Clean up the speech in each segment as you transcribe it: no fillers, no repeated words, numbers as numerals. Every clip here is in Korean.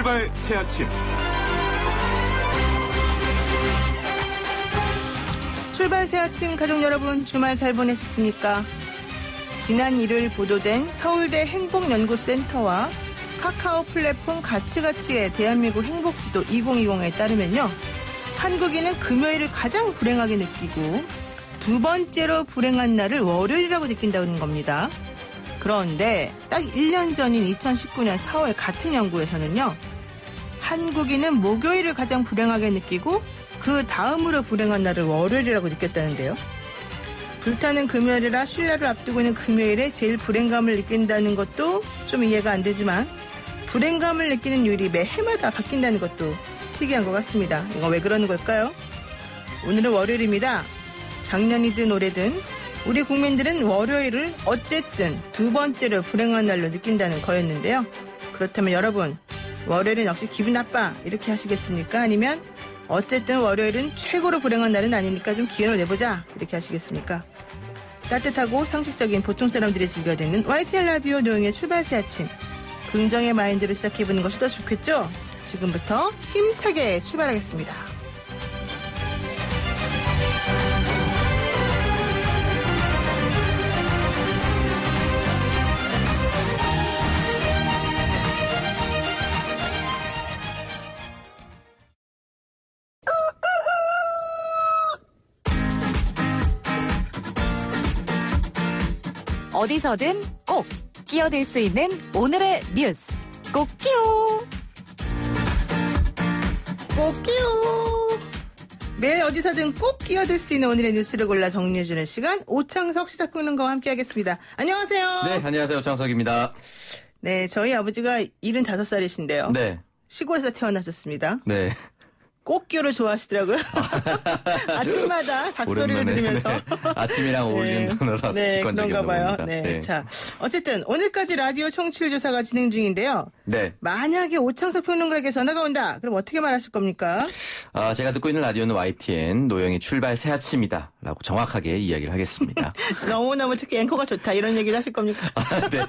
출발 새 아침. 출발 새 아침 가족 여러분, 주말 잘 보내셨습니까? 지난 일요일 보도된 서울대 행복연구센터와 카카오 플랫폼 가치가치의 대한민국 행복지도 2020에 따르면요, 한국인은 금요일을 가장 불행하게 느끼고 두 번째로 불행한 날을 월요일이라고 느낀다는 겁니다. 그런데 딱 1년 전인 2019년 4월 같은 연구에서는요, 한국인은 목요일을 가장 불행하게 느끼고 그 다음으로 불행한 날을 월요일이라고 느꼈다는데요. 불타는 금요일이라 쉴 날을 앞두고 있는 금요일에 제일 불행감을 느낀다는 것도 좀 이해가 안 되지만, 불행감을 느끼는 요일이 매 해마다 바뀐다는 것도 특이한 것 같습니다. 이거 왜 그러는 걸까요? 오늘은 월요일입니다. 작년이든 올해든 우리 국민들은 월요일을 어쨌든 두 번째로 불행한 날로 느낀다는 거였는데요. 그렇다면 여러분, 월요일은 역시 기분 나빠 이렇게 하시겠습니까? 아니면 어쨌든 월요일은 최고로 불행한 날은 아니니까 좀 기운을 내보자 이렇게 하시겠습니까? 따뜻하고 상식적인 보통 사람들이 즐겨야 되는 YTN 라디오 노영의 출발 새 아침, 긍정의 마인드로 시작해보는 것이 더 좋겠죠? 지금부터 힘차게 출발하겠습니다. 어디서든 꼭 끼어들 수 있는 오늘의 뉴스, 꼭 끼요. 꼭 끼요. 매일 어디서든 꼭 끼어들 수 있는 오늘의 뉴스를 골라 정리해주는 시간, 오창석 시사평론가와 함께하겠습니다. 안녕하세요. 네, 안녕하세요. 오창석입니다. 네, 저희 아버지가 75살이신데요. 네. 시골에서 태어나셨습니다. 네. 꽃기호를 좋아하시더라고요. 아침마다 닭소리를 오랜만에, 들으면서. 네. 아침이랑 어울리는 단어라서 네, 직관적이었나 그런가 봐요. 봅니다. 네. 네. 자, 어쨌든 오늘까지 라디오 청취율 조사가 진행 중인데요. 네. 만약에 오창석 평론가에게 전화가 온다, 그럼 어떻게 말하실 겁니까? 제가 듣고 있는 라디오는 YTN 노영의 출발 새 아침이다 라고 정확하게 이야기를 하겠습니다. 너무너무 특히 앵커가 좋다, 이런 얘기를 하실 겁니까? 네.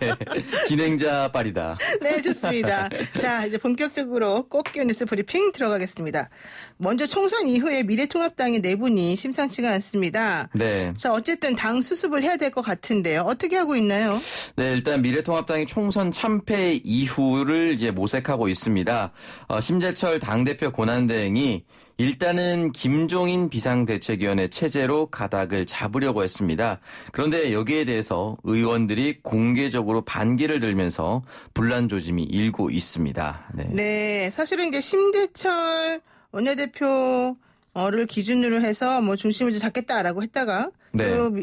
진행자 빨이다. 네, 좋습니다. 자, 이제 본격적으로 꽃기호 뉴스 브리핑 들어가겠습니다. 먼저 총선 이후에 미래통합당의 내분이 심상치가 않습니다. 네. 자, 어쨌든 당 수습을 해야 될 것 같은데요. 어떻게 하고 있나요? 네, 일단 미래통합당이 총선 참패 이후를 이제 모색하고 있습니다. 심재철 당대표 권한대행이 일단은 김종인 비상대책위원회 체제로 가닥을 잡으려고 했습니다. 그런데 여기에 대해서 의원들이 공개적으로 반기를 들면서 분란 조짐이 일고 있습니다. 네, 네, 사실은 이제 심재철 원내대표를 기준으로 해서 뭐 중심을 좀 잡겠다라고 했다가 네. 또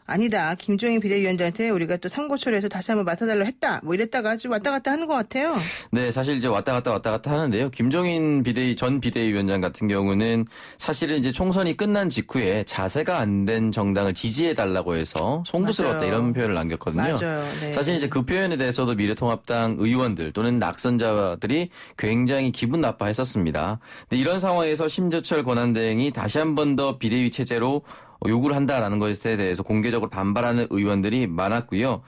아니다, 김종인 비대위원장한테 우리가 또 상고처리해서 다시 한번 맡아달라고 했다, 뭐 이랬다가 좀 왔다 갔다 하는 것 같아요. 네, 사실 이제 왔다 갔다 하는데요. 김종인 전 비대위원장 같은 경우는 사실은 이제 총선이 끝난 직후에 자세가 안 된 정당을 지지해달라고 해서 송구스러웠다, 맞아요. 이런 표현을 남겼거든요. 맞아요. 네. 사실 이제 그 표현에 대해서도 미래통합당 의원들 또는 낙선자들이 굉장히 기분 나빠했었습니다. 근데 이런 상황에서 심재철 권한대행이 다시 한 번 더 비대위 체제로 요구를 한다라는 것에 대해서 공개적으로 반발하는 의원들이 많았고요.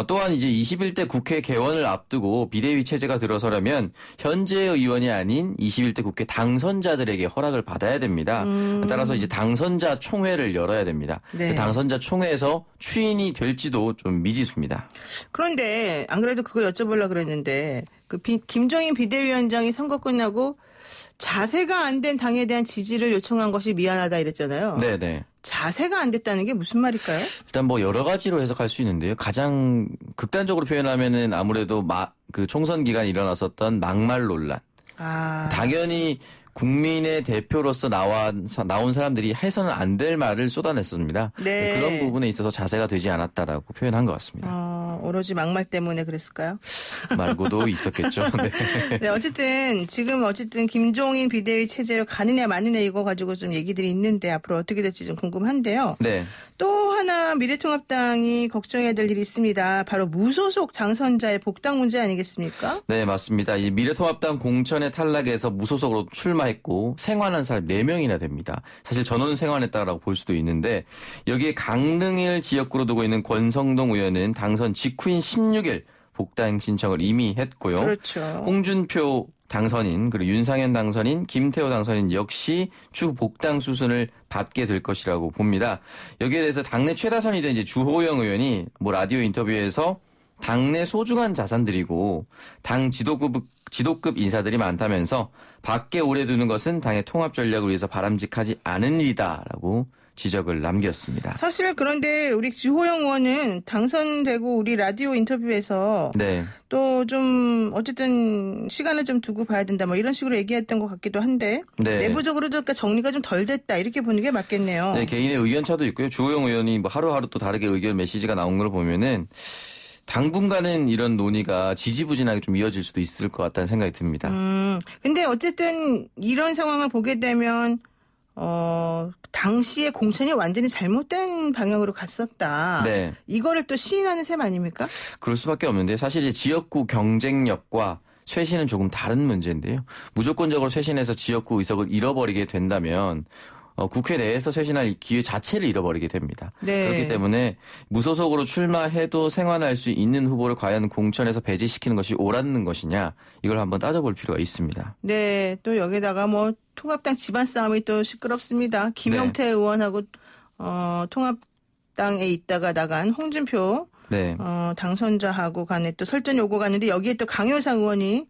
또한 이제 21대 국회 개원을 앞두고 비대위 체제가 들어서려면 현재 의원이 아닌 21대 국회 당선자들에게 허락을 받아야 됩니다. 따라서 이제 당선자 총회를 열어야 됩니다. 네. 그 당선자 총회에서 추인이 될지도 좀 미지수입니다. 그런데 안 그래도 그거 여쭤보려고 그랬는데, 김종인 비대위원장이 선거 끝나고 자세가 안 된 당에 대한 지지를 요청한 것이 미안하다 이랬잖아요. 네네. 자세가 안 됐다는 게 무슨 말일까요? 일단 뭐 여러 가지로 해석할 수 있는데요. 가장 극단적으로 표현하면은 아무래도 그 총선 기간에 일어났었던 막말 논란. 당연히 국민의 대표로서 나온 사람들이 해서는 안 될 말을 쏟아냈습니다. 네. 그런 부분에 있어서 자세가 되지 않았다라고 표현한 것 같습니다. 오로지 막말 때문에 그랬을까요? 말고도 있었겠죠. 네. 네, 어쨌든 김종인 비대위 체제로 가느냐 마느냐 이거 가지고 좀 얘기들이 있는데 앞으로 어떻게 될지 좀 궁금한데요. 네. 또 하나 미래통합당이 걱정해야 될 일이 있습니다. 바로 무소속 당선자의 복당 문제 아니겠습니까? 네, 맞습니다. 이 미래통합당 공천에 탈락해서 무소속으로 출마했고 생환한 사람이 4명이나 됩니다. 사실 전원 생환했다라고 볼 수도 있는데 여기에 강릉을 지역구로 두고 있는 권성동 의원은 당선 직후인 16일 복당 신청을 이미 했고요. 그렇죠. 홍준표 당선인 그리고 윤상현 당선인, 김태호 당선인 역시 추후 복당 수순을 밟게 될 것이라고 봅니다. 여기에 대해서 당내 최다선이 된 이제 주호영 의원이 뭐 라디오 인터뷰에서 당내 소중한 자산들이고 당 지도급 인사들이 많다면서 밖에 오래 두는 것은 당의 통합 전략을 위해서 바람직하지 않은 일이다라고 지적을 남겼습니다. 사실 그런데 우리 주호영 의원은 당선되고 우리 라디오 인터뷰에서 네. 또 좀 어쨌든 시간을 좀 두고 봐야 된다 뭐 이런 식으로 얘기했던 것 같기도 한데 네. 내부적으로도 그러니까 정리가 좀 덜 됐다 이렇게 보는 게 맞겠네요. 네, 개인의 의견차도 있고요. 주호영 의원이 뭐 하루하루 또 다르게 의견 메시지가 나온 걸 보면은 당분간은 이런 논의가 지지부진하게 좀 이어질 수도 있을 것 같다는 생각이 듭니다. 근데 어쨌든 이런 상황을 보게 되면 당시에 공천이 완전히 잘못된 방향으로 갔었다. 네. 이거를 또 시인하는 셈 아닙니까? 그럴 수밖에 없는데 사실 이제 지역구 경쟁력과 쇄신은 조금 다른 문제인데요. 무조건적으로 쇄신해서 지역구 의석을 잃어버리게 된다면 국회 내에서 쇄신할 기회 자체를 잃어버리게 됩니다. 네. 그렇기 때문에 무소속으로 출마해도 생활할 수 있는 후보를 과연 공천에서 배제시키는 것이 옳았는 것이냐 이걸 한번 따져볼 필요가 있습니다. 네. 또 여기다가 뭐 통합당 집안 싸움이 또 시끄럽습니다. 김용태 의원하고 통합당에 있다가 나간 홍준표 네. 당선자하고 간에 또 설전이 오고 갔는데 여기에 또 강효상 의원이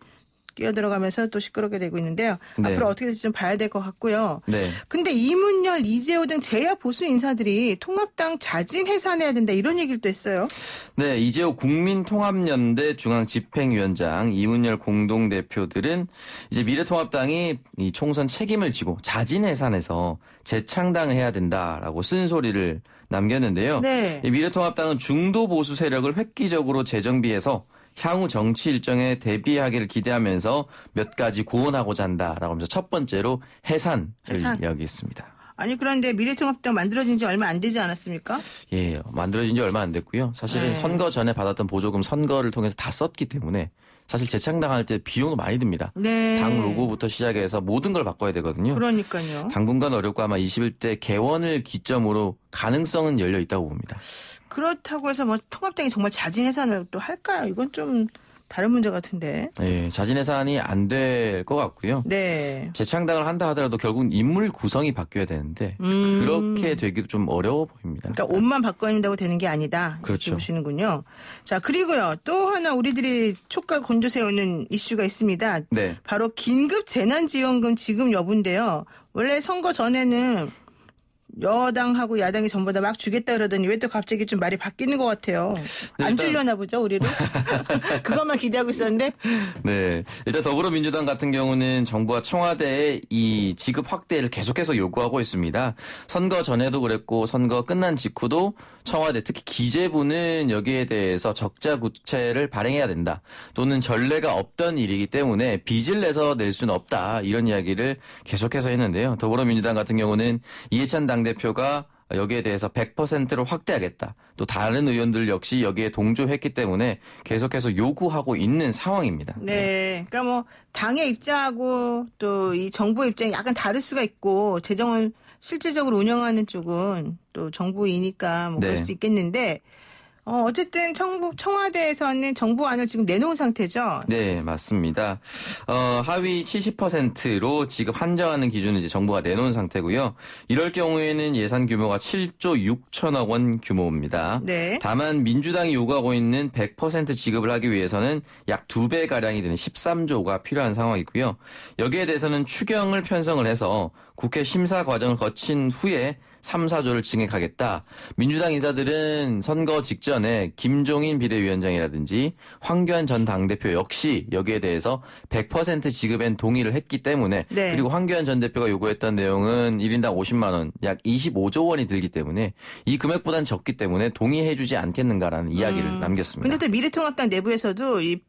끼어들어가면서 또 시끄럽게 되고 있는데요. 네. 앞으로 어떻게 될지 좀 봐야 될 것 같고요. 네. 근데 이문열, 이재호 등 제야 보수 인사들이 통합당 자진 해산해야 된다 이런 얘기를 또 했어요. 네, 이재호 국민통합연대 중앙집행위원장, 이문열 공동대표들은 이제 미래통합당이 이 총선 책임을 지고 자진 해산해서 재창당을 해야 된다라고 쓴소리를 남겼는데요. 네. 이 미래통합당은 중도 보수 세력을 획기적으로 재정비해서 향후 정치 일정에 대비하기를 기대하면서 몇 가지 고언하고자 한다라고 하면서 첫 번째로 해산을 이야기했습니다. 아니 그런데 미래통합당 만들어진 지 얼마 안 되지 않았습니까? 예, 만들어진 지 얼마 안 됐고요. 사실은 네. 선거 전에 받았던 보조금 선거를 통해서 다 썼기 때문에 사실 재창당할 때 비용도 많이 듭니다. 네. 당 로고부터 시작해서 모든 걸 바꿔야 되거든요. 그러니까요. 당분간 어렵고 아마 21대 개원을 기점으로 가능성은 열려 있다고 봅니다. 그렇다고 해서 뭐 통합당이 정말 자진 해산을 또 할까요? 이건 좀 다른 문제 같은데. 예, 자진 해산이 안 될 것 같고요. 네. 재창당을 한다 하더라도 결국은 인물 구성이 바뀌어야 되는데 그렇게 되기도 좀 어려워 보입니다. 그러니까 옷만 바꿔낸다고 되는 게 아니다. 그렇죠. 이렇게 보시는군요. 자, 그리고요. 또 하나 우리들이 촉각 곤두세우는 이슈가 있습니다. 네. 바로 긴급 재난지원금 지급 여부인데요. 원래 선거 전에는 여당하고 야당이 전부 다 막 주겠다 그러더니 왜 또 갑자기 좀 말이 바뀌는 것 같아요. 네, 안 주려나 보죠, 우리를? 그것만 기대하고 있었는데. 네. 일단 더불어민주당 같은 경우는 정부와 청와대의 이 지급 확대를 계속해서 요구하고 있습니다. 선거 전에도 그랬고 선거 끝난 직후도 청와대 특히 기재부는 여기에 대해서 적자 구체를 발행해야 된다. 또는 전례가 없던 일이기 때문에 빚을 내서 낼 수는 없다. 이런 이야기를 계속해서 했는데요. 더불어민주당 같은 경우는 이해찬 당대표가 여기에 대해서 100%로 확대하겠다. 또 다른 의원들 역시 여기에 동조했기 때문에 계속해서 요구하고 있는 상황입니다. 네. 그러니까 뭐 당의 입장하고 또 이 정부의 입장이 약간 다를 수가 있고 재정을 실질적으로 운영하는 쪽은 또 정부이니까 뭐 그럴 네. 수도 있겠는데 어쨌든 청와대에서는 정부안을 지금 내놓은 상태죠. 네, 맞습니다. 하위 70%로 지급 한정하는 기준을 이제 정부가 내놓은 상태고요. 이럴 경우에는 예산 규모가 7조 6천억 원 규모입니다. 네. 다만 민주당이 요구하고 있는 100% 지급을 하기 위해서는 약 2배 가량이 되는 13조가 필요한 상황이고요. 여기에 대해서는 추경을 편성을 해서 국회 심사 과정을 거친 후에 3, 4조를 증액하겠다. 민주당 인사들은 선거 직전에 김종인 비대위원장이라든지 황교안 전 당대표 역시 여기에 대해서 100% 지급엔 동의를 했기 때문에 네. 그리고 황교안 전 대표가 요구했던 내용은 1인당 50만 원, 약 25조 원이 들기 때문에 이 금액보단 적기 때문에 동의해주지 않겠는가라는 이야기를 남겼습니다. 근데 또 미래통합당 내부에서도 이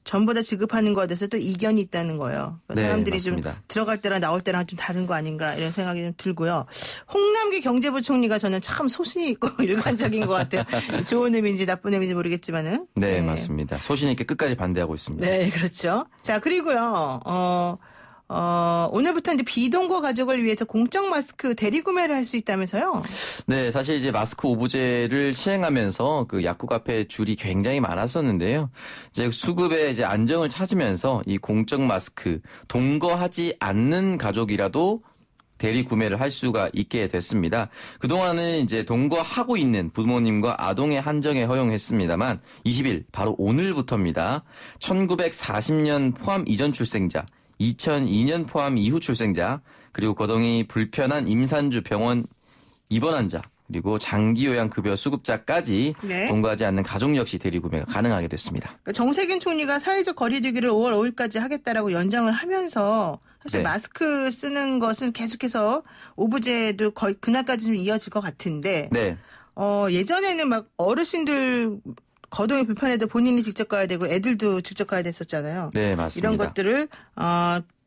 전부 다 지급하는 것에 대해서 또 이견이 있다는 거예요. 네, 사람들이 맞습니다. 좀 들어갈 때랑 나올 때랑 좀 다른 거 아닌가 이런 생각이 좀 들고요. 홍남기 경제부총리가 저는 참 소신이 있고 일관적인 것 같아요. 좋은 의미인지 나쁜 의미인지 모르겠지만은. 네, 맞습니다. 소신 있게 끝까지 반대하고 있습니다. 네, 그렇죠. 자, 그리고요. 오늘부터 이제 비동거 가족을 위해서 공적 마스크 대리 구매를 할 수 있다면서요? 네, 사실 이제 마스크 오브제를 시행하면서 그 약국 앞에 줄이 굉장히 많았었는데요. 이제 수급에 이제 안정을 찾으면서 이 공적 마스크 동거하지 않는 가족이라도 대리 구매를 할 수가 있게 됐습니다. 그동안은 이제 동거하고 있는 부모님과 아동의 한정에 허용했습니다만 20일 바로 오늘부터입니다. 1940년 포함 이전 출생자, 2002년 포함 이후 출생자, 그리고 거동이 불편한 임산주 병원 입원 환자, 그리고 장기요양급여 수급자까지 네. 동거하지 않는 가족 역시 대리 구매가 가능하게 됐습니다. 그러니까 정세균 총리가 사회적 거리두기를 5월 5일까지 하겠다라고 연장을 하면서 사실 네. 마스크 쓰는 것은 계속해서 오브제도 거의 그날까지 좀 이어질 것 같은데 네. 예전에는 막 어르신들 거동이 불편해도 본인이 직접 가야 되고 애들도 직접 가야 됐었잖아요. 네, 맞습니다. 이런 것들을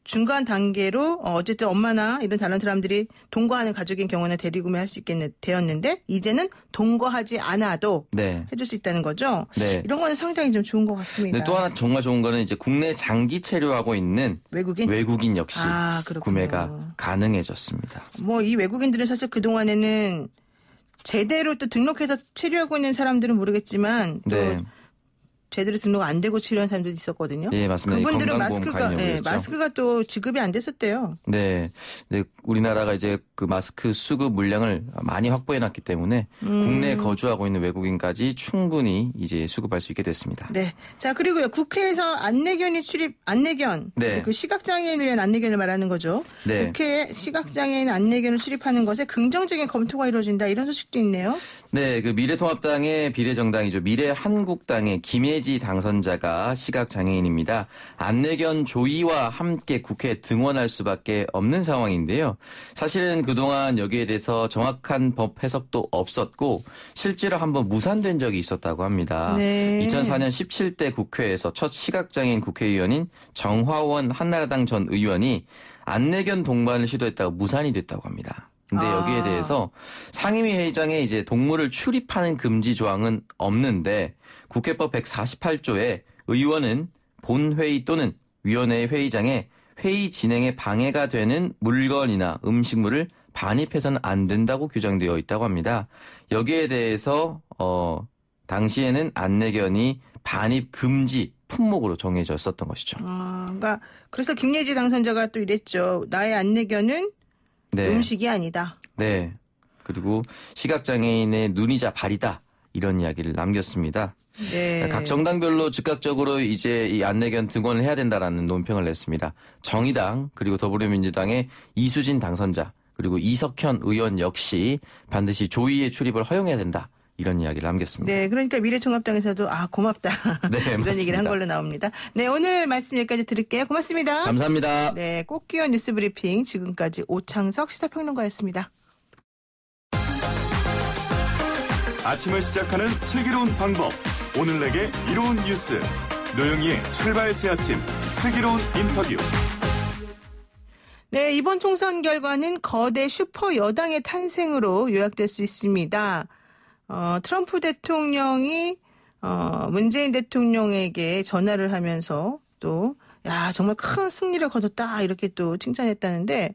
중간 단계로 어쨌든 엄마나 이런 다른 사람들이 동거하는 가족인 경우는 대리구매할 수 있게 되었는데 이제는 동거하지 않아도 네. 해줄 수 있다는 거죠. 네. 이런 거는 상당히 좀 좋은 것 같습니다. 네, 또 하나 정말 좋은 거는 이제 국내 장기 체류하고 있는 외국인 역시 그렇군요. 구매가 가능해졌습니다. 뭐 이 외국인들은 사실 그 동안에는 제대로 또 등록해서 체류하고 있는 사람들은 모르겠지만 또 네. 제대로 등록 안 되고 치료한 사람도 있었거든요. 예, 맞습니다. 그분들은 건강보험 가입 여부였죠. 마스크가 또 지급이 안 됐었대요. 네. 네, 우리나라가 이제 그 마스크 수급 물량을 많이 확보해 놨기 때문에 국내에 거주하고 있는 외국인까지 충분히 이제 수급할 수 있게 됐습니다. 네. 자, 그리고요. 국회에서 안내견 네. 그 시각장애인을 위한 안내견을 말하는 거죠. 네. 국회에 시각장애인 안내견을 출입하는 것에 긍정적인 검토가 이루어진다. 이런 소식도 있네요. 네, 그 미래통합당의 비례정당이죠. 미래한국당의 김혜지 당선자가 시각장애인입니다. 안내견 조이와 함께 국회에 등원할 수밖에 없는 상황인데요. 사실은 그동안 여기에 대해서 정확한 법 해석도 없었고 실제로 한번 무산된 적이 있었다고 합니다. 네. 2004년 17대 국회에서 첫 시각장애인 국회의원인 정화원 한나라당 전 의원이 안내견 동반을 시도했다가 무산이 됐다고 합니다. 근데 여기에 대해서 상임위 회의장에 이제 동물을 출입하는 금지 조항은 없는데 국회법 148조에 의원은 본회의 또는 위원회 회의장에 회의 진행에 방해가 되는 물건이나 음식물을 반입해서는 안 된다고 규정되어 있다고 합니다. 여기에 대해서 당시에는 안내견이 반입 금지 품목으로 정해졌었던 것이죠. 그러니까 그래서 김예지 당선자가 또 이랬죠. 나의 안내견은 네. 음식이 아니다. 네. 그리고 시각장애인의 눈이자 발이다. 이런 이야기를 남겼습니다. 네. 각 정당별로 즉각적으로 이제 이 안내견 등원을 해야 된다라는 논평을 냈습니다. 정의당 그리고 더불어민주당의 이수진 당선자 그리고 이석현 의원 역시 반드시 조의의 출입을 허용해야 된다. 이런 이야기를 남겼습니다. 네, 그러니까 미래통합당에서도 고맙다. 네, 이런 맞습니다. 얘기를 한 걸로 나옵니다. 네, 오늘 말씀 여기까지 들을게요. 고맙습니다. 감사합니다. 네, 꽃기원 뉴스브리핑 지금까지 오창석 시사평론가였습니다. 아침을 시작하는 슬기로운 방법. 오늘 내게 이로운 뉴스. 노영희의 출발 새 아침 슬기로운 인터뷰. 네, 이번 총선 결과는 거대 슈퍼 여당의 탄생으로 요약될 수 있습니다. 트럼프 대통령이 문재인 대통령에게 전화를 하면서 또 정말 큰 승리를 거뒀다 이렇게 또 칭찬했다는데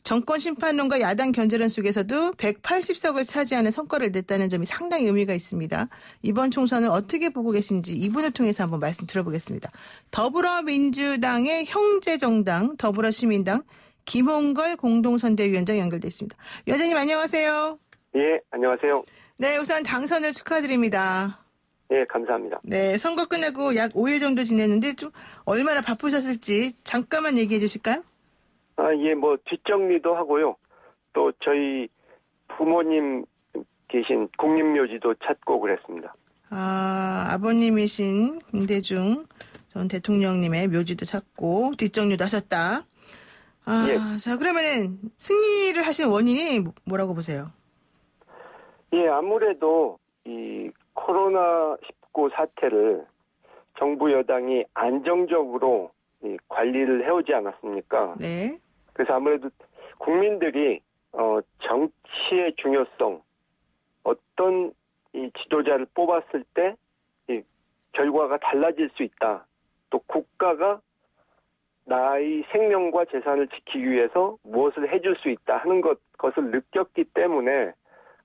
정권 심판론과 야당 견제론 속에서도 180석을 차지하는 성과를 냈다는 점이 상당히 의미가 있습니다. 이번 총선을 어떻게 보고 계신지 이분을 통해서 한번 말씀 들어보겠습니다. 더불어민주당의 형제정당 더불어시민당 김홍걸 공동선대위원장 연결돼 있습니다. 위원장님 안녕하세요. 예, 안녕하세요. 네, 우선 당선을 축하드립니다. 예, 감사합니다. 네, 선거 끝나고 약 5일 정도 지냈는데 좀 얼마나 바쁘셨을지 잠깐만 얘기해 주실까요? 예, 뒷정리도 하고요. 또 저희 부모님 계신 국립묘지도 찾고 그랬습니다. 아버님이신 김대중 전 대통령님의 묘지도 찾고 뒷정리도 하셨다. 예. 자, 그러면은 승리를 하신 원인이 뭐라고 보세요? 예, 아무래도 이 코로나19 사태를 정부 여당이 안정적으로 관리를 해오지 않았습니까? 네. 그래서 아무래도 국민들이 정치의 중요성, 어떤 이 지도자를 뽑았을 때 이 결과가 달라질 수 있다. 또 국가가 나의 생명과 재산을 지키기 위해서 무엇을 해줄 수 있다 하는 것을 느꼈기 때문에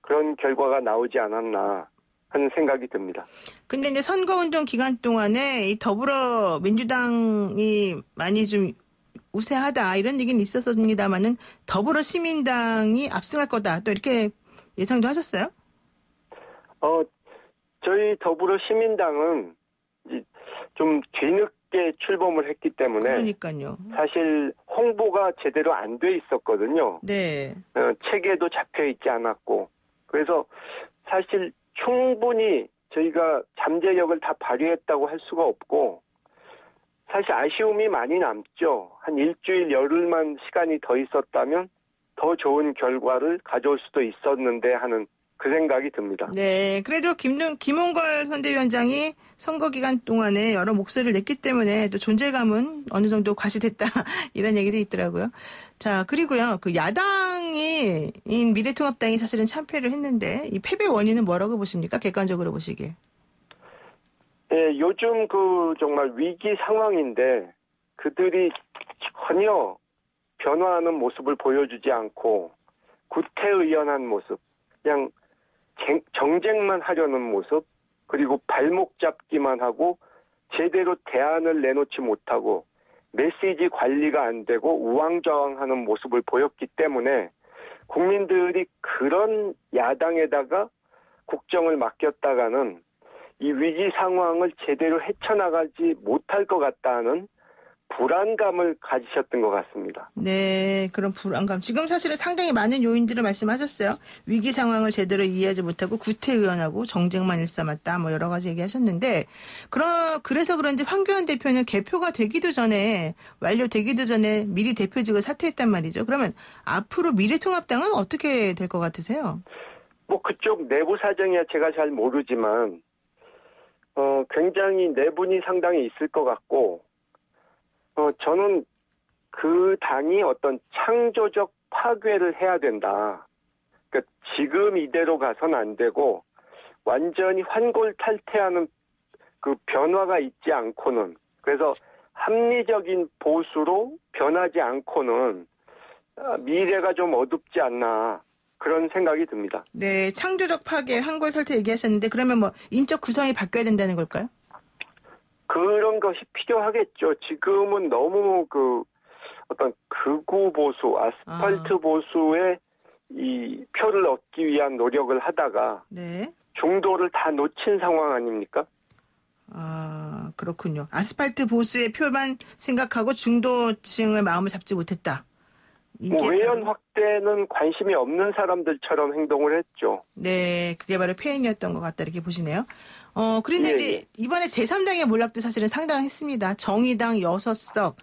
그런 결과가 나오지 않았나 하는 생각이 듭니다. 근데 이제 선거운동 기간 동안에 이 더불어민주당이 많이 좀 우세하다 이런 얘기는 있었습니다만은 더불어시민당이 압승할 거다 또 이렇게 예상도 하셨어요? 저희 더불어시민당은 이제 좀 뒤늦게 출범을 했기 때문에 그러니까요. 사실 홍보가 제대로 안 돼 있었거든요. 네. 책에도 잡혀 있지 않았고 그래서 사실 충분히 저희가 잠재력을 다 발휘했다고 할 수가 없고 사실 아쉬움이 많이 남죠. 한 일주일 열흘만 시간이 더 있었다면 더 좋은 결과를 가져올 수도 있었는데 하는 그 생각이 듭니다. 네. 그래도 김홍걸 선대위원장이 선거 기간 동안에 여러 목소리를 냈기 때문에 또 존재감은 어느 정도 과시됐다 이런 얘기도 있더라고요. 자, 그리고요. 그 야당인 미래통합당이 사실은 참패를 했는데 이 패배 원인은 뭐라고 보십니까? 객관적으로 보시기에. 네, 요즘 정말 위기 상황인데 그들이 전혀 변화하는 모습을 보여주지 않고 구태의연한 모습, 그냥 정쟁만 하려는 모습, 그리고 발목 잡기만 하고 제대로 대안을 내놓지 못하고 메시지 관리가 안 되고 우왕좌왕하는 모습을 보였기 때문에 국민들이 그런 야당에다가 국정을 맡겼다가는 이 위기 상황을 제대로 헤쳐나가지 못할 것 같다는 불안감을 가지셨던 것 같습니다. 네, 그런 불안감. 지금 사실은 상당히 많은 요인들을 말씀하셨어요. 위기 상황을 제대로 이해하지 못하고 구태의연하고 정쟁만 일삼았다. 뭐 여러 가지 얘기하셨는데 그래서 그런지 황교안 대표는 개표가 되기도 전에 완료되기도 전에 미리 대표직을 사퇴했단 말이죠. 그러면 앞으로 미래통합당은 어떻게 될 것 같으세요? 뭐 그쪽 내부 사정이야 제가 잘 모르지만 굉장히 내분이 상당히 있을 것 같고 저는 그 당이 어떤 창조적 파괴를 해야 된다. 그러니까 지금 이대로 가선 안 되고 완전히 환골탈태하는 그 변화가 있지 않고는 그래서 합리적인 보수로 변하지 않고는 미래가 좀 어둡지 않나 그런 생각이 듭니다. 네, 창조적 파괴, 환골탈태 얘기하셨는데 그러면 뭐 인적 구성이 바뀌어야 된다는 걸까요? 그런 것이 필요하겠죠. 지금은 너무 어떤 극우 보수, 아스팔트 보수의 이 표를 얻기 위한 노력을 하다가 네. 중도를 다 놓친 상황 아닙니까? 아, 그렇군요. 아스팔트 보수의 표만 생각하고 중도층의 마음을 잡지 못했다. 외연 확대는 관심이 없는 사람들처럼 행동을 했죠. 네, 그게 바로 폐행이었던 것 같다 이렇게 보시네요. 그런데 예, 이제 이번에 제3당의 몰락도 사실은 상당했습니다. 정의당 6석,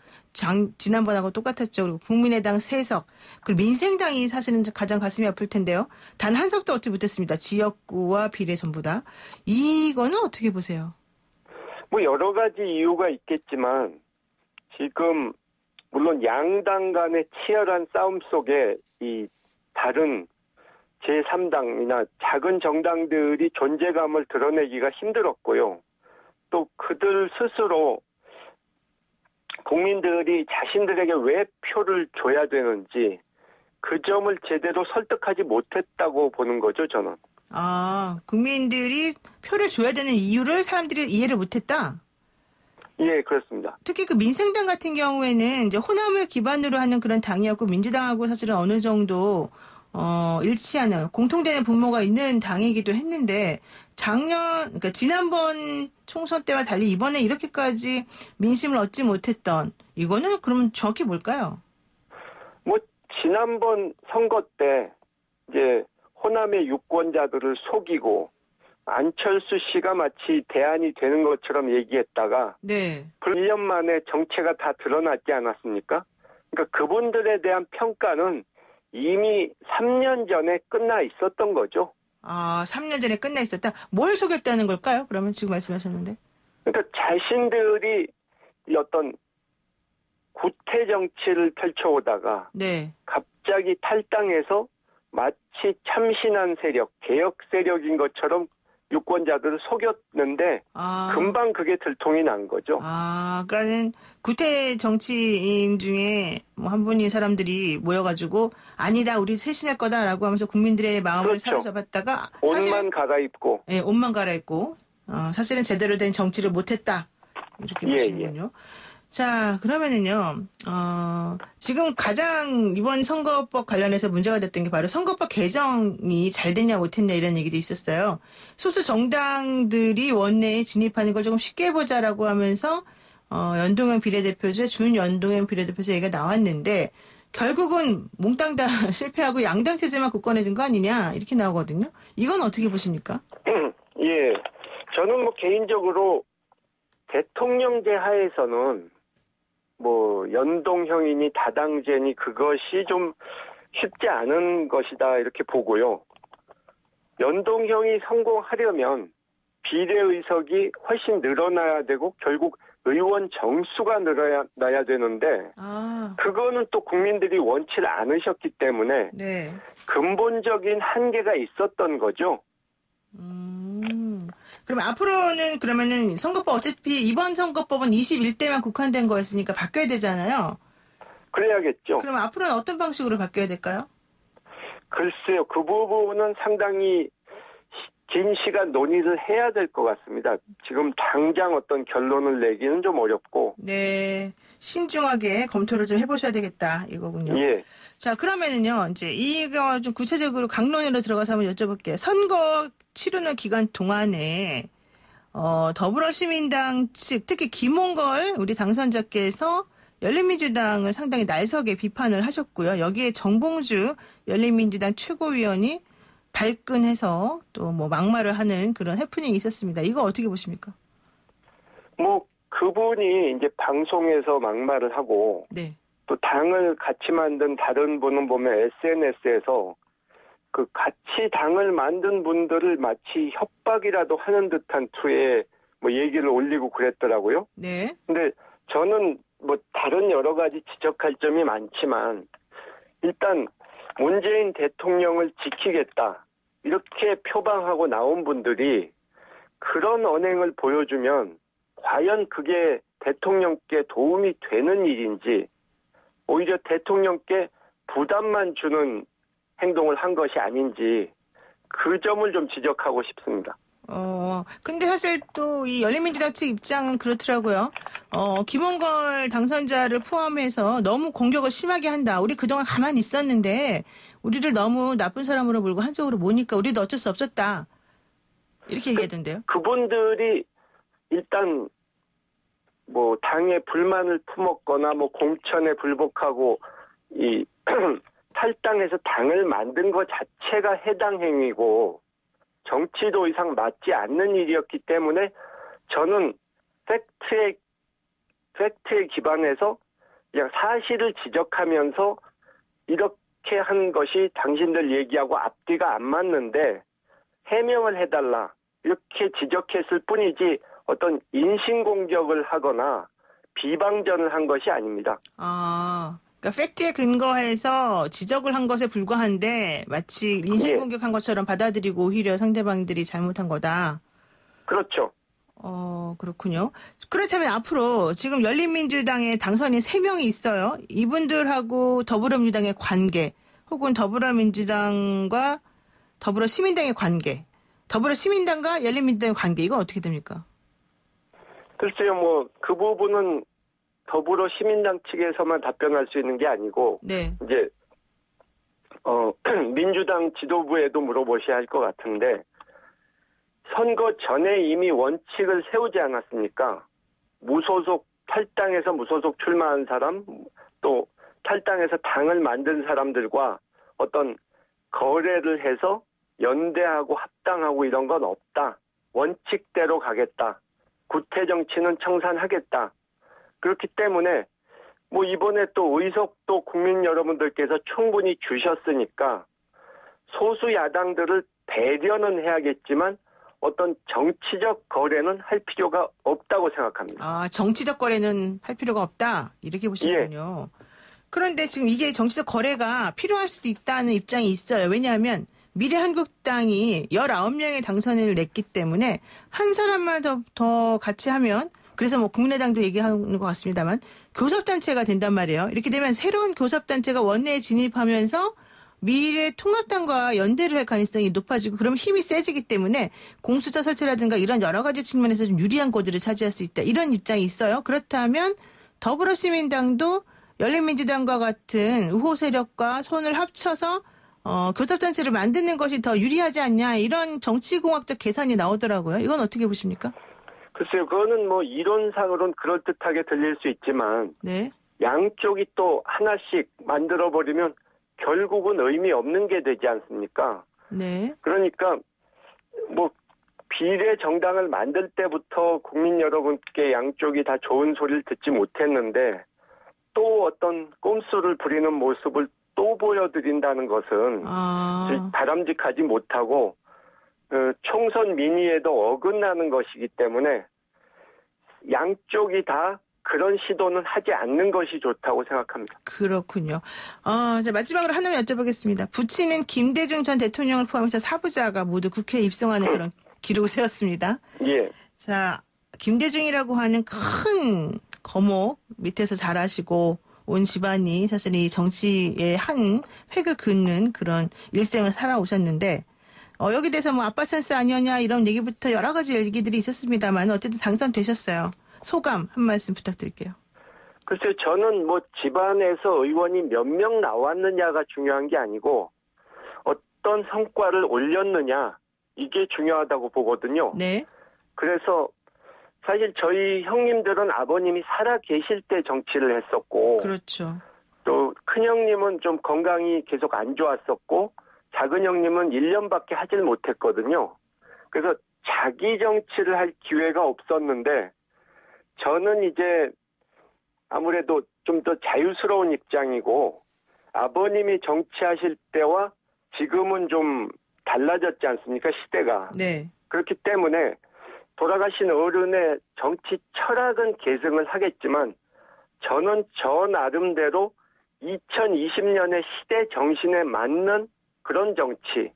지난번하고 똑같았죠. 그리고 국민의당 3석, 그리고 민생당이 사실은 가장 가슴이 아플 텐데요. 단 한 석도 얻지 못했습니다. 지역구와 비례 전부 다. 이거는 어떻게 보세요? 뭐 여러 가지 이유가 있겠지만 지금 물론 양당 간의 치열한 싸움 속에 이 다른 제3당이나 작은 정당들이 존재감을 드러내기가 힘들었고요. 또 그들 스스로 국민들이 자신들에게 왜 표를 줘야 되는지 그 점을 제대로 설득하지 못했다고 보는 거죠, 저는. 아, 국민들이 표를 줘야 되는 이유를 사람들이 이해를 못했다? 예, 그렇습니다. 특히 그 민생당 같은 경우에는 이제 호남을 기반으로 하는 그런 당이었고 민주당하고 사실은 어느 정도 일치하는 공통되는 분모가 있는 당이기도 했는데 그러니까 지난번 총선 때와 달리 이번에 이렇게까지 민심을 얻지 못했던 이거는 그러면 정확히 뭘까요? 뭐 지난번 선거 때 이제 호남의 유권자들을 속이고 안철수 씨가 마치 대안이 되는 것처럼 얘기했다가 네. 1년 만에 정체가 다 드러났지 않았습니까? 그러니까 그분들에 대한 평가는 이미 3년 전에 끝나 있었던 거죠. 아, 3년 전에 끝나 있었다. 뭘 속였다는 걸까요? 그러면 지금 말씀하셨는데. 그러니까 자신들이 어떤 구태 정치를 펼쳐오다가 네. 갑자기 탈당해서 마치 참신한 세력, 개혁 세력인 것처럼 유권자들을 속였는데 금방 그게 들통이 난 거죠. 그러니까는 구태 정치인 중에 뭐 한 분인 사람들이 모여가지고 아니다 우리 쇄신할 거다라고 하면서 국민들의 마음을 그렇죠. 사로잡았다가 옷만 갈아입고. 네, 옷만 갈아입고 사실은 제대로 된 정치를 못했다 이렇게 보시는군요. 자, 그러면은요, 지금 가장 이번 선거법 관련해서 문제가 됐던 게 바로 선거법 개정이 잘 됐냐 못했냐 이런 얘기도 있었어요. 소수 정당들이 원내에 진입하는 걸 조금 쉽게 해보자라고 하면서, 연동형 비례대표제, 준연동형 비례대표제 얘기가 나왔는데, 결국은 몽땅 다 실패하고 양당 체제만 굳건해진 거 아니냐, 이렇게 나오거든요. 이건 어떻게 보십니까? 예. 저는 뭐 개인적으로 대통령제 하에서는 뭐 연동형이니 다당제니 그것이 좀 쉽지 않은 것이다 이렇게 보고요. 연동형이 성공하려면 비례의석이 훨씬 늘어나야 되고 결국 의원 정수가 늘어나야 되는데 그거는 또 국민들이 원치 않으셨기 때문에 네. 근본적인 한계가 있었던 거죠. 그럼 앞으로는 그러면은 선거법 어차피 이번 선거법은 21대만 국한된 거였으니까 바뀌어야 되잖아요. 그래야겠죠. 그럼 앞으로는 어떤 방식으로 바뀌어야 될까요? 글쎄요. 그 부분은 상당히 긴 시간 논의를 해야 될 것 같습니다. 지금 당장 어떤 결론을 내기는 좀 어렵고. 네. 신중하게 검토를 좀 해보셔야 되겠다 이거군요. 예. 자, 그러면은요, 이제 이거 좀 구체적으로 강론으로 들어가서 한번 여쭤볼게요. 선거 치르는 기간 동안에, 더불어시민당 측, 특히 김홍걸 우리 당선자께서 열린민주당을 상당히 날석에 비판을 하셨고요. 여기에 정봉주 열린민주당 최고위원이 발끈해서 또 뭐 막말을 하는 그런 해프닝이 있었습니다. 이거 어떻게 보십니까? 뭐, 그분이 이제 방송에서 막말을 하고, 네. 또 당을 같이 만든 다른 분은 보면 SNS에서 그 같이 당을 만든 분들을 마치 협박이라도 하는 듯한 투에 뭐 얘기를 올리고 그랬더라고요. 네. 근데 저는 뭐 다른 여러 가지 지적할 점이 많지만 일단 문재인 대통령을 지키겠다 이렇게 표방하고 나온 분들이 그런 언행을 보여주면 과연 그게 대통령께 도움이 되는 일인지 오히려 대통령께 부담만 주는 행동을 한 것이 아닌지 그 점을 좀 지적하고 싶습니다. 근데 사실 또 이 열린민주당 측 입장은 그렇더라고요. 김홍걸 당선자를 포함해서 너무 공격을 심하게 한다. 우리 그동안 가만히 있었는데 우리를 너무 나쁜 사람으로 몰고 한쪽으로 모니까 우리도 어쩔 수 없었다. 이렇게 얘기하던데요. 그분들이 일단 뭐 당에 불만을 품었거나 뭐 공천에 불복하고 이 탈당해서 당을 만든 것 자체가 해당 행위고 정치도 이상 맞지 않는 일이었기 때문에 저는 팩트에 기반해서 그냥 사실을 지적하면서 이렇게 한 것이 당신들 얘기하고 앞뒤가 안 맞는데 해명을 해달라 이렇게 지적했을 뿐이지 어떤 인신공격을 하거나 비방전을 한 것이 아닙니다. 그러니까 팩트에 근거해서 지적을 한 것에 불과한데 마치 인신공격한 것처럼 받아들이고 오히려 상대방들이 잘못한 거다. 그렇죠. 그렇군요. 그렇다면 앞으로 지금 열린민주당에 당선인 3명이 있어요. 이분들하고 더불어민주당의 관계 혹은 더불어민주당과 더불어시민당의 관계, 더불어시민당과 열린민주당의 관계 이건 어떻게 됩니까? 글쎄요. 뭐 그 부분은 더불어시민당 측에서만 답변할 수 있는 게 아니고 네. 이제 민주당 지도부에도 물어보셔야 할 것 같은데 선거 전에 이미 원칙을 세우지 않았습니까? 탈당해서 무소속 출마한 사람, 또 탈당해서 당을 만든 사람들과 어떤 거래를 해서 연대하고 합당하고 이런 건 없다. 원칙대로 가겠다. 구태 정치는 청산하겠다. 그렇기 때문에 뭐 이번에 또 의석도 국민 여러분들께서 충분히 주셨으니까 소수 야당들을 배려는 해야겠지만 어떤 정치적 거래는 할 필요가 없다고 생각합니다. 정치적 거래는 할 필요가 없다. 이렇게 보시는군요. 그런데 지금 이게 정치적 거래가 필요할 수도 있다는 입장이 있어요. 왜냐하면 미래한국당이 19명의 당선인을 냈기 때문에 한 사람만 더 같이 하면 그래서 뭐 국민의당도 얘기하는 것 같습니다만 교섭단체가 된단 말이에요. 이렇게 되면 새로운 교섭단체가 원내에 진입하면서 미래통합당과 연대를 할 가능성이 높아지고 그러면 힘이 세지기 때문에 공수처 설치라든가 이런 여러 가지 측면에서 좀 유리한 고지를 차지할 수 있다. 이런 입장이 있어요. 그렇다면 더불어시민당도 열린민주당과 같은 우호 세력과 손을 합쳐서 교섭단체를 만드는 것이 더 유리하지 않냐 이런 정치공학적 계산이 나오더라고요. 이건 어떻게 보십니까? 글쎄요. 그거는 뭐 이론상으로는 그럴듯하게 들릴 수 있지만 네. 양쪽이 또 하나씩 만들어버리면 결국은 의미 없는 게 되지 않습니까? 네. 그러니까 뭐 비례 정당을 만들 때부터 국민 여러분께 양쪽이 다 좋은 소리를 듣지 못했는데 또 어떤 꼼수를 부리는 모습을 또 보여드린다는 것은 바람직하지 못하고 총선 민의에도 어긋나는 것이기 때문에 양쪽이 다 그런 시도는 하지 않는 것이 좋다고 생각합니다. 그렇군요. 자, 마지막으로 하나만 여쭤보겠습니다. 부친인 김대중 전 대통령을 포함해서 4부자가 모두 국회에 입성하는 그런 기록을 세웠습니다. 예. 자, 김대중이라고 하는 큰 거목 밑에서 자라시고 온 집안이 사실 이 정치의 한 획을 긋는 그런 일생을 살아오셨는데 여기 대해서 뭐 아빠 센스 아니었냐 이런 얘기부터 여러 가지 얘기들이 있었습니다만 어쨌든 당선되셨어요. 소감 한 말씀 부탁드릴게요. 글쎄요, 저는 뭐 집안에서 의원이 몇 명 나왔느냐가 중요한 게 아니고 어떤 성과를 올렸느냐 이게 중요하다고 보거든요. 네. 그래서 사실 저희 형님들은 아버님이 살아 계실 때 정치를 했었고 그렇죠. 또 큰형님은 좀 건강이 계속 안 좋았었고 작은 형님은 1년밖에 하질 못했거든요. 그래서 자기 정치를 할 기회가 없었는데 저는 이제 아무래도 좀 더 자유스러운 입장이고 아버님이 정치하실 때와 지금은 좀 달라졌지 않습니까? 시대가. 네. 그렇기 때문에 돌아가신 어른의 정치 철학은 계승을 하겠지만 저는 저 나름대로 2020년의 시대 정신에 맞는 그런 정치,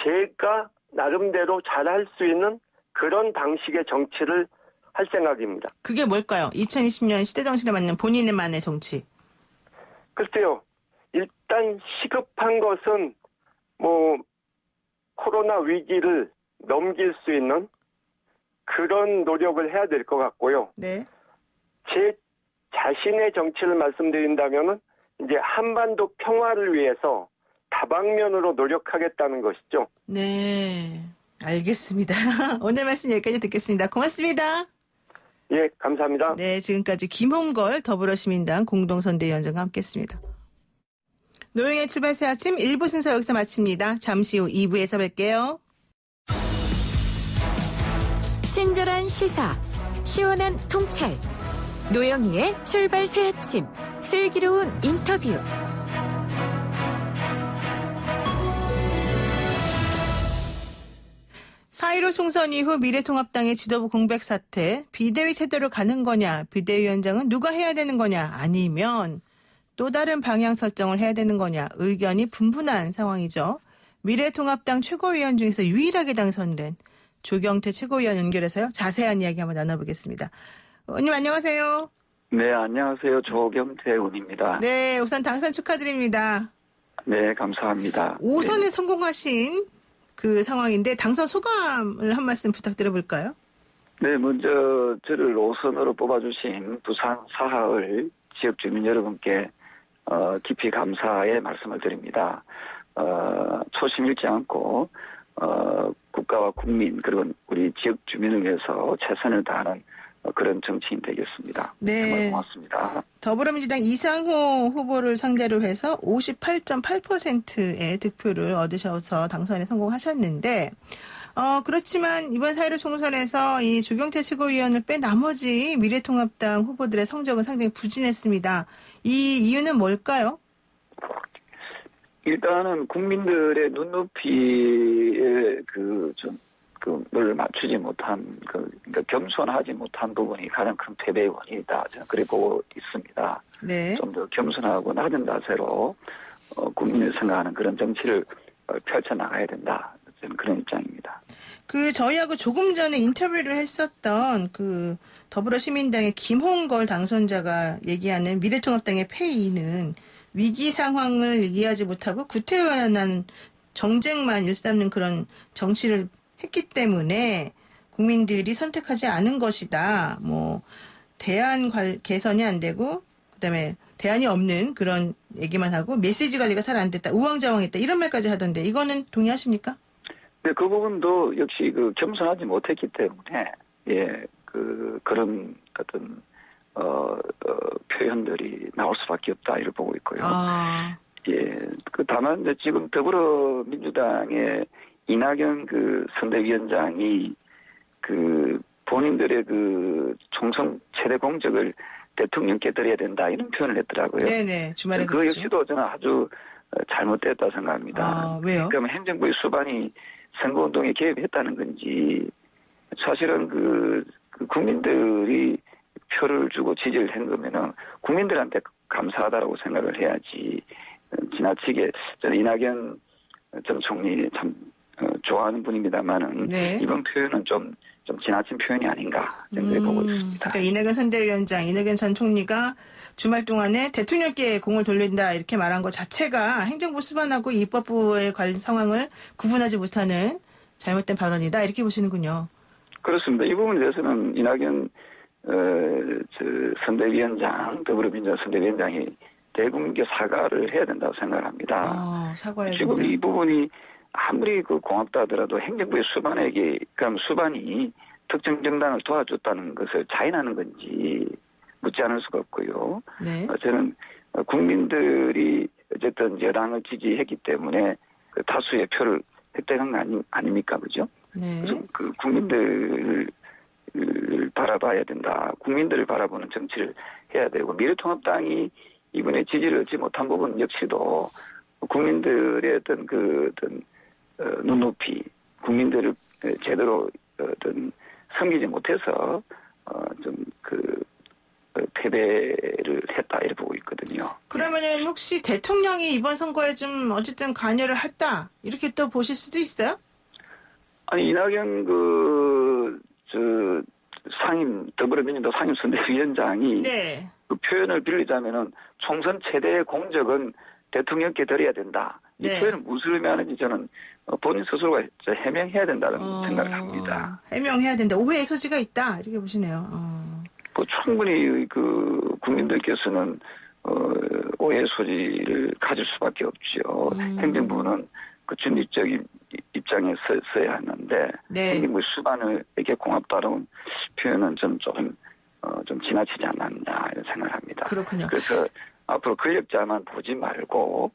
제가 나름대로 잘할 수 있는 그런 방식의 정치를 할 생각입니다. 그게 뭘까요? 2020년 시대 정신에 맞는 본인만의 정치. 글쎄요. 일단 시급한 것은 뭐 코로나 위기를 넘길 수 있는 그런 노력을 해야 될 것 같고요. 네. 제 자신의 정치를 말씀드린다면은 이제 한반도 평화를 위해서 다방면으로 노력하겠다는 것이죠. 네. 알겠습니다. 오늘 말씀 여기까지 듣겠습니다. 고맙습니다. 예, 감사합니다. 네, 지금까지 김홍걸 더불어시민당 공동선대위원장과 함께했습니다. 노영의 출발새 아침 1부 순서 여기서 마칩니다. 잠시 후 2부에서 뵐게요. 친절한 시사, 시원한 통찰, 노영희의 출발새 아침, 슬기로운 인터뷰. 4.15 총선 이후 미래통합당의 지도부 공백 사태, 비대위 체제로 가는 거냐, 비대위원장은 누가 해야 되는 거냐, 아니면 또 다른 방향 설정을 해야 되는 거냐, 의견이 분분한 상황이죠. 미래통합당 최고위원 중에서 유일하게 당선된 조경태 최고위원 연결해서요. 자세한 이야기 한번 나눠보겠습니다. 의원님 안녕하세요. 네, 안녕하세요. 조경태 의원입니다. 네, 우선 당선 축하드립니다. 네, 감사합니다. 5선에 네. 성공하신 그 상황인데 당선 소감을 한 말씀 부탁드려볼까요? 네, 먼저 저를 5선으로 뽑아주신 부산 사하을 지역 주민 여러분께 깊이 감사의 말씀을 드립니다. 초심 잃지 않고 국가와 국민 그리고 우리 지역 주민을 위해서 최선을 다하는 그런 정치인 되겠습니다. 네. 정말 고맙습니다. 더불어민주당 이상호 후보를 상대로 해서 58.8%의 득표를 얻으셔서 당선에 성공하셨는데 그렇지만 이번 4.15 총선에서 이 조경태 최고위원을 뺀 나머지 미래통합당 후보들의 성적은 상당히 부진했습니다. 이 이유는 뭘까요? 일단은 국민들의 눈높이에 를 맞추지 못한 그러니까 겸손하지 못한 부분이 가장 큰 패배의 원인이다. 저는 그래 보고 있습니다. 네. 좀 더 겸손하고 낮은 자세로 국민을 생각하는 그런 정치를 펼쳐 나가야 된다. 저는 그런 입장입니다. 저희하고 조금 전에 인터뷰를 했었던 더불어시민당의 김홍걸 당선자가 얘기하는 미래통합당의 패의는 위기 상황을 이해하지 못하고 구태환한 정쟁만 일삼는 그런 정치를 했기 때문에 국민들이 선택하지 않은 것이다. 대안 개선이 안 되고 그다음에 대안이 없는 그런 얘기만 하고 메시지 관리가 잘 안 됐다. 우왕좌왕했다. 이런 말까지 하던데 이거는 동의하십니까? 네, 그 부분도 역시 겸손하지 못했기 때문에 그런 어떤 표현들이 나올 수밖에 없다 이를 보고 있고요. 다만 이제 지금 더불어민주당의 이낙연 선대위원장이 본인들의 총선 최대 공적을 대통령께 드려야 된다 이런 표현을 했더라고요. 네네 주말에 그 역시도 저는 아주 잘못됐다 생각합니다. 왜요? 그러면 행정부의 수반이 선거운동에 개입했다는 건지 사실은 국민들이 표를 주고 지지를 한 거면은 국민들한테 감사하다라고 생각을 해야지 지나치게 저는 이낙연 전 총리 참 좋아하는 분입니다만은 네. 이번 표현은 좀 지나친 표현이 아닌가 생각해 보고 있습니다. 그러니까 이낙연 선대위원장, 이낙연 전 총리가 주말 동안에 대통령께 공을 돌린다 이렇게 말한 것 자체가 행정부 수반하고 입법부의 관련 상황을 구분하지 못하는 잘못된 발언이다 이렇게 보시는군요. 그렇습니다. 이 부분에 대해서는 이낙연 선대위원장, 더불어민주당 선대위원장이 대국민께 사과를 해야 된다고 생각합니다. 사과해야 지금 된다. 이 부분이 아무리 고맙다 하더라도 행정부의 수반이 특정 정당을 도와줬다는 것을 자인하는 건지 묻지 않을 수가 없고요. 네. 저는 국민들이 어쨌든 여당을 지지했기 때문에 다수의 표를 획득한 거 아닙니까, 그죠? 네. 그래서 국민들을 바라봐야 된다. 국민들을 바라보는 정치를 해야 되고 미래통합당이 이번에 지지를 얻지 못한 부분 역시도 국민들의 어떤 눈높이, 국민들을 제대로 섬기지 못해서 패배를 했다 이렇게 보고 있거든요. 그러면은 혹시 대통령이 이번 선거에 좀 어쨌든 관여를 했다 이렇게 또 보실 수도 있어요? 아니 이낙연 더불어민주당 상임선대위원장이 네. 그 표현을 빌리자면은 총선 최대의 공적은 대통령께 드려야 된다. 이 네. 표현은 무슨 의미하는지 저는 본인 스스로가 해명해야 된다는 생각을 합니다. 해명해야 된다. 오해의 소지가 있다. 이렇게 보시네요. 충분히 국민들께서는 오해의 소지를 가질 수밖에 없지요. 행정부는 중립적인 입장에 서야 하는데 네. 행정부 수반에게 고맙다는 표현은 좀 지나치지 않았냐 이런 생각을 합니다. 그렇군요. 그래서 앞으로 권력자만 보지 말고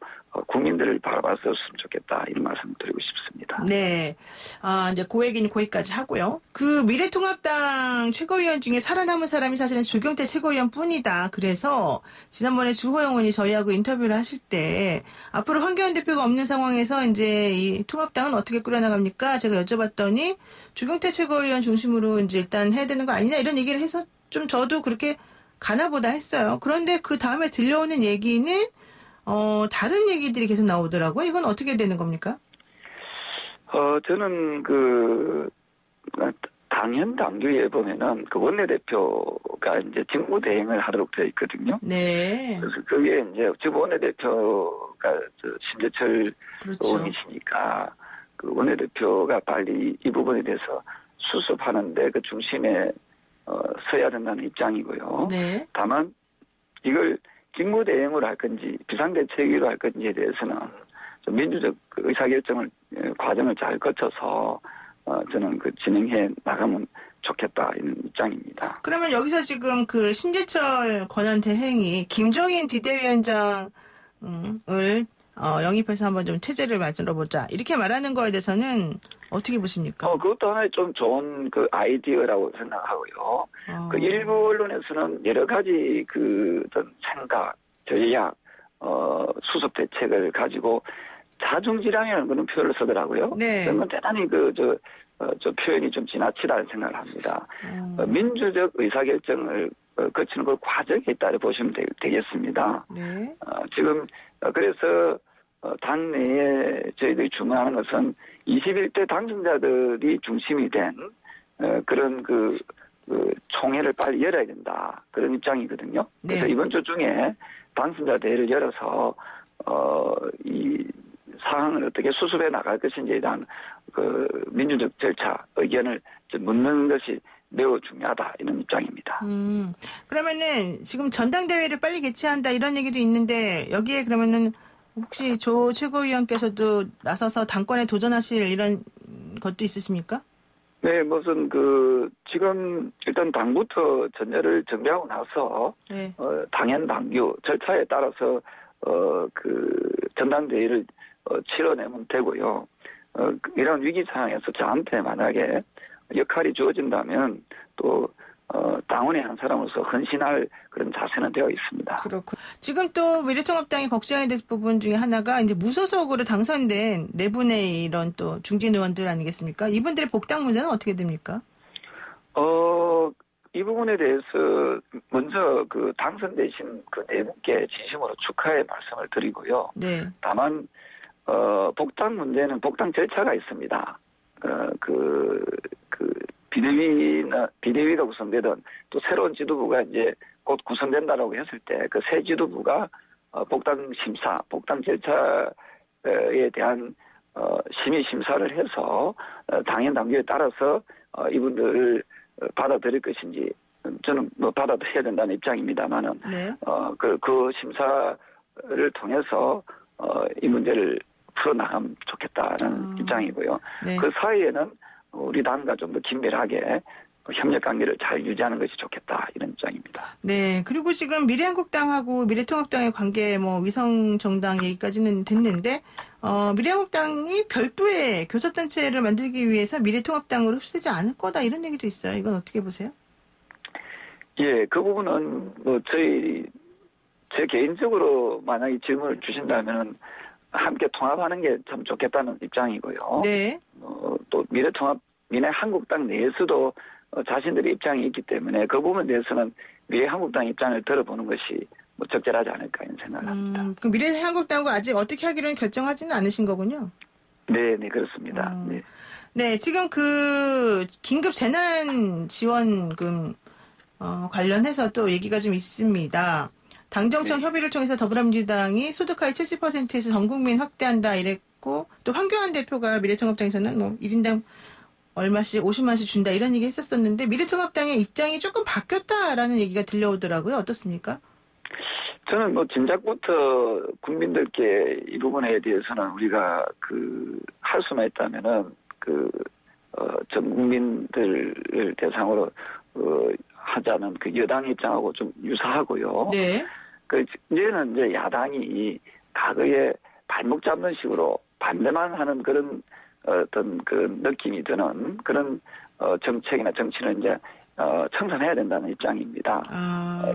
국민들을 바라봤으면 좋겠다 이런 말씀을 드리고 싶습니다. 네. 이제 그 얘기는 거기까지 하고요. 미래통합당 최고위원 중에 살아남은 사람이 사실은 조경태 최고위원 뿐이다. 그래서 지난번에 주호영 의원이 저희하고 인터뷰를 하실 때 앞으로 황교안 대표가 없는 상황에서 이제 이 통합당은 어떻게 꾸려나갑니까? 제가 여쭤봤더니 조경태 최고위원 중심으로 이제 일단 해야 되는 거 아니냐 이런 얘기를 해서 좀 저도 그렇게 가나보다 했어요. 그런데 그 다음에 들려오는 얘기는 다른 얘기들이 계속 나오더라고요. 이건 어떻게 되는 겁니까? 저는 당연 당규에 보면은 원내대표가 이제 직무대행을 하도록 되어 있거든요. 네. 그래서 그게 이제 원내대표가 심재철 그렇죠. 의원이시니까 원내대표가 빨리 이 부분에 대해서 수습하는데 그 중심에 서야 된다는 입장이고요. 네. 다만 이걸 직무대행으로 할 건지 비상대책위로 할 건지에 대해서는 좀 민주적 의사결정을 과정을 잘 거쳐서 저는 진행해 나가면 좋겠다 이런 입장입니다. 그러면 여기서 지금 심재철 권한대행이 김종인 비대위원장을 영입해서 한번 좀 체제를 만들어 보자 이렇게 말하는 거에 대해서는 어떻게 보십니까? 그것도 하나의 좀 좋은 아이디어라고 생각하고요. 일부 언론에서는 여러 가지 어떤 생각, 전략, 수습 대책을 가지고 자중질환이라는 그런 표현을 쓰더라고요. 네. 그건 대단히 저 표현이 좀 지나치다는 생각을 합니다. 민주적 의사결정을 거치는 그 과정에 있다고 보시면 되겠습니다. 네. 지금 그래서 당내에 저희들이 주문하는 것은 21대 당선자들이 중심이 된 그런 그 총회를 빨리 열어야 된다. 그런 입장이거든요. 그래서 네. 이번 주 중에 당선자 대회를 열어서 이 상황을 어떻게 수습해 나갈 것인지에 대한 그 민주적 절차 의견을 좀 묻는 것이 매우 중요하다 이런 입장입니다. 그러면은 지금 전당대회를 빨리 개최한다 이런 얘기도 있는데 여기에 그러면은 혹시 조 최고위원께서도 나서서 당권에 도전하실 이런 것도 있으십니까? 네, 무슨 지금 일단 당부터 전열을 정비하고 나서 네. 당연 당규 절차에 따라서 전당대회를 치러내면 되고요. 이런 위기 상황에서 저한테 만약에 역할이 주어진다면 또 당원의 한 사람으로서 헌신할 그런 자세는 되어 있습니다. 그렇고 지금 또 미래통합당이 걱정해야 될 부분 중에 하나가 이제 무소속으로 당선된 네 분의 이런 또 중진 의원들 아니겠습니까? 이분들의 복당 문제는 어떻게 됩니까? 이 부분에 대해서 먼저 당선되신 그 네 분께 진심으로 축하의 말씀을 드리고요. 네. 다만 복당 문제는 복당 절차가 있습니다. 비대위가 구성되던 또 새로운 지도부가 이제 곧 구성된다라고 했을 때 그 새 지도부가 복당 심사, 복당 절차에 대한 심의 심사를 해서 당연 당규에 따라서 이분들을 받아들일 것인지 저는 받아들여야 된다는 입장입니다만은 네. 그 심사를 통해서 이 문제를 풀어나가면 좋겠다는 입장이고요. 네. 그 사이에는 우리 당과 좀 더 긴밀하게 협력 관계를 잘 유지하는 것이 좋겠다 이런 입장입니다. 네. 그리고 지금 미래한국당하고 미래통합당의 관계 위성 정당 얘기까지는 됐는데 미래한국당이 별도의 교섭단체를 만들기 위해서 미래통합당으로 흡수되지 않을 거다 이런 얘기도 있어요. 이건 어떻게 보세요? 예, 그 부분은 제 개인적으로 만약에 질문을 주신다면은 함께 통합하는 게 참 좋겠다는 입장이고요. 네. 또 미래한국당 내에서도 자신들의 입장이 있기 때문에 그 부분에 대해서는 미래한국당 입장을 들어보는 것이 적절하지 않을까 이런 생각을 합니다. 그럼 미래한국당과 아직 어떻게 하기로는 결정하지는 않으신 거군요. 네, 그렇습니다. 네. 네, 지금 긴급 재난 지원금 관련해서 또 얘기가 좀 있습니다. 당정청 협의를 통해서 더불어민주당이 소득하위 70%에서 전 국민 확대한다 이랬고 또 황교안 대표가 미래통합당에서는 1인당 얼마씩 50만 원씩 준다 이런 얘기 했었었는데 미래통합당의 입장이 조금 바뀌었다라는 얘기가 들려오더라고요. 어떻습니까? 저는 진작부터 국민들께 이 부분에 대해서는 우리가 할 수만 있다면은 전 국민들을 대상으로 하자는 여당 입장하고 좀 유사하고요. 네. 이제는 이제 야당이 과거에 발목 잡는 식으로 반대만 하는 그런 어떤 느낌이 드는 그런 정책이나 정치는 이제 청산해야 된다는 입장입니다.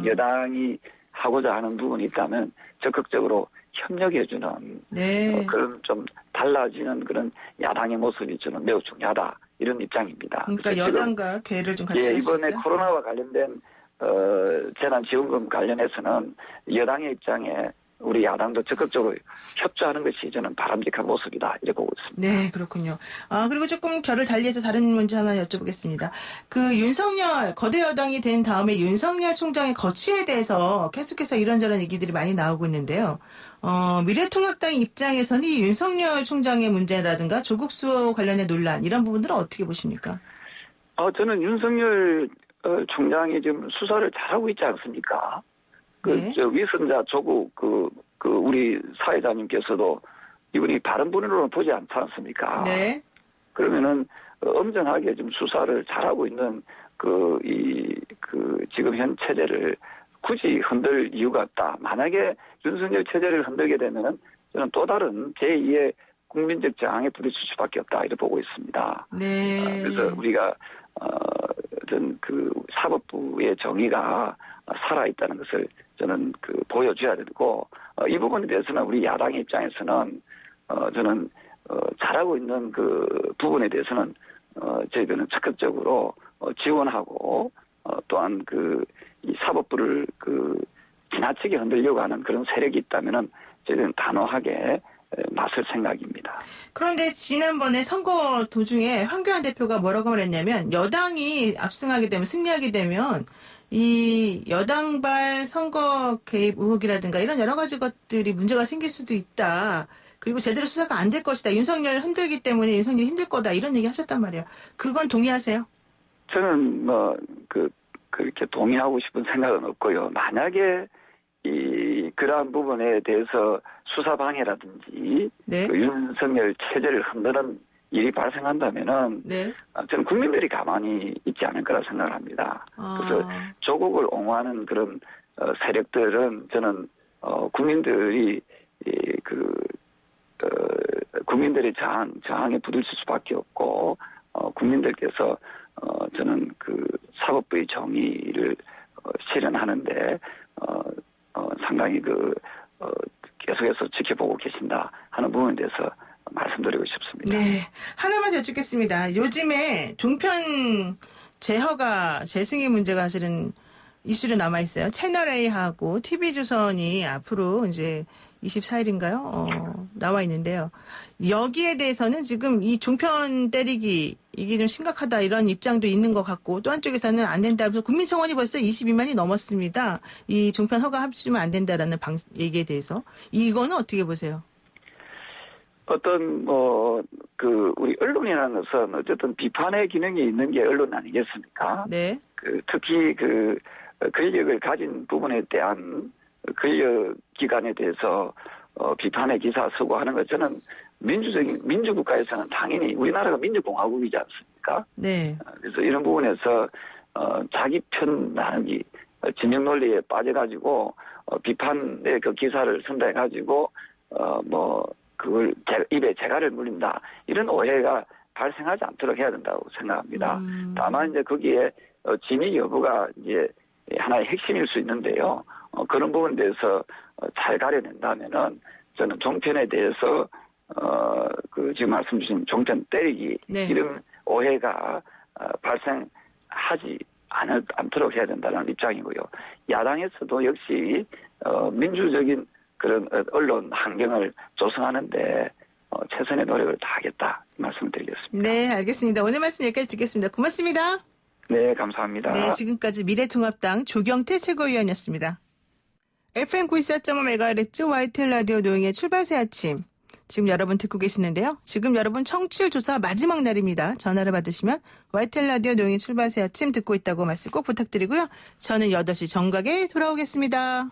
여당이 하고자 하는 부분이 있다면 적극적으로 협력해주는 네. 그런 좀 달라지는 그런 야당의 모습이 저는 매우 중요하다 이런 입장입니다. 그러니까 여당과 궤를 좀 같이 예, 이번에 코로나와 관련된 재난지원금 관련해서는 여당의 입장에 우리 야당도 적극적으로 협조하는 것이 저는 바람직한 모습이다 이렇게 보고 있습니다. 네, 그렇군요. 그리고 조금 결을 달리해서 다른 문제 하나 여쭤보겠습니다. 거대 여당이 된 다음에 윤석열 총장의 거취에 대해서 계속해서 이런저런 얘기들이 많이 나오고 있는데요. 미래통합당 입장에서는 이 윤석열 총장의 문제라든가 조국 수호 관련의 논란 이런 부분들은 어떻게 보십니까? 저는 윤석열 총장이 지금 수사를 잘하고 있지 않습니까? 네. 위선자 조국 우리 사회자님께서도 이분이 바른 분으로는 보지 않지 않습니까? 네. 그러면은 엄정하게 좀 수사를 잘하고 있는 지금 현 체제를 굳이 흔들 이유가 없다. 만약에 윤석열 체제를 흔들게 되면은 저는 또 다른 제2의 국민적 저항에 부딪힐 수밖에 없다 이렇게 보고 있습니다. 네. 그래서 우리가 어떤 사법부의 정의가 살아있다는 것을 저는 보여줘야 되고 이 부분에 대해서는 우리 야당의 입장에서는 저는 잘하고 있는 그 부분에 대해서는 저희들은 적극적으로 지원하고 또한 이 사법부를 지나치게 흔들려고 하는 그런 세력이 있다면은 저희들은 단호하게 나설 생각입니다. 그런데 지난번에 선거 도중에 황교안 대표가 뭐라고 말했냐면 여당이 압승하게 되면 승리하게 되면 이 여당발 선거 개입 의혹이라든가 이런 여러 가지 것들이 문제가 생길 수도 있다. 그리고 제대로 수사가 안 될 것이다. 윤석열 흔들기 때문에 윤석열이 힘들 거다. 이런 얘기 하셨단 말이에요. 그건 동의하세요? 저는 그렇게 동의하고 싶은 생각은 없고요. 만약에 그러한 부분에 대해서 수사 방해라든지 네. 윤석열 체제를 흔드는 일이 발생한다면은 네. 저는 국민들이 가만히 있지 않을 거라 생각을 합니다. 그래서 조국을 옹호하는 그런 세력들은 저는 국민들이 국민들의 저항에 부딪힐 수밖에 없고 국민들께서 저는 사법부의 정의를 실현하는데 상당히 계속해서 지켜보고 계신다 하는 부분에 대해서 말씀드리고 싶습니다. 네. 하나만 더 여쭙겠습니다. 요즘에 종편 재허가 재승인 문제가 사실은 이슈로 남아있어요. 채널A하고 TV조선이 앞으로 이제 24일인가요? 나와 있는데요. 여기에 대해서는 지금 이 종편 때리기 이게 좀 심각하다 이런 입장도 있는 것 같고 또 한쪽에서는 안 된다. 그래서 국민청원이 벌써 22만이 넘었습니다. 이 종편 허가 합치면 안 된다라는 얘기에 대해서. 이거는 어떻게 보세요? 우리 언론이라는 것은 어쨌든 비판의 기능이 있는 게 언론 아니겠습니까? 네. 특히 권력을 가진 부분에 대한 권력기관에 대해서 비판의 기사 쓰고 하는 것 저는 민주국가에서는 당연히 우리나라가 민주공화국이지 않습니까? 네. 그래서 이런 부분에서 자기 편 나누기 진영 논리에 빠져가지고 비판의 기사를 쓴다 해가지고 그걸 입에 재갈을 물린다 이런 오해가 발생하지 않도록 해야 된다고 생각합니다. 다만 이제 거기에 진위 여부가 이제 하나의 핵심일 수 있는데요. 그런 부분에 대해서 잘 가려낸다면은 저는 종편에 대해서 지금 말씀 주신 종편 때리기 네. 이런 오해가 발생하지 않도록 해야 된다는 입장이고요. 야당에서도 역시 민주적인 그런 언론 환경을 조성하는데 최선의 노력을 다하겠다 말씀을 드리겠습니다. 네, 알겠습니다. 오늘 말씀 여기까지 듣겠습니다. 고맙습니다. 네, 감사합니다. 네, 지금까지 미래통합당 조경태 최고위원이었습니다. FM 94.5MHz YTN 라디오 노영의 출발새 아침. 지금 여러분 듣고 계시는데요. 지금 여러분 청취율 조사 마지막 날입니다. 전화를 받으시면 YTN 라디오 노영의 출발새 아침 듣고 있다고 말씀 꼭 부탁드리고요. 저는 8시 정각에 돌아오겠습니다.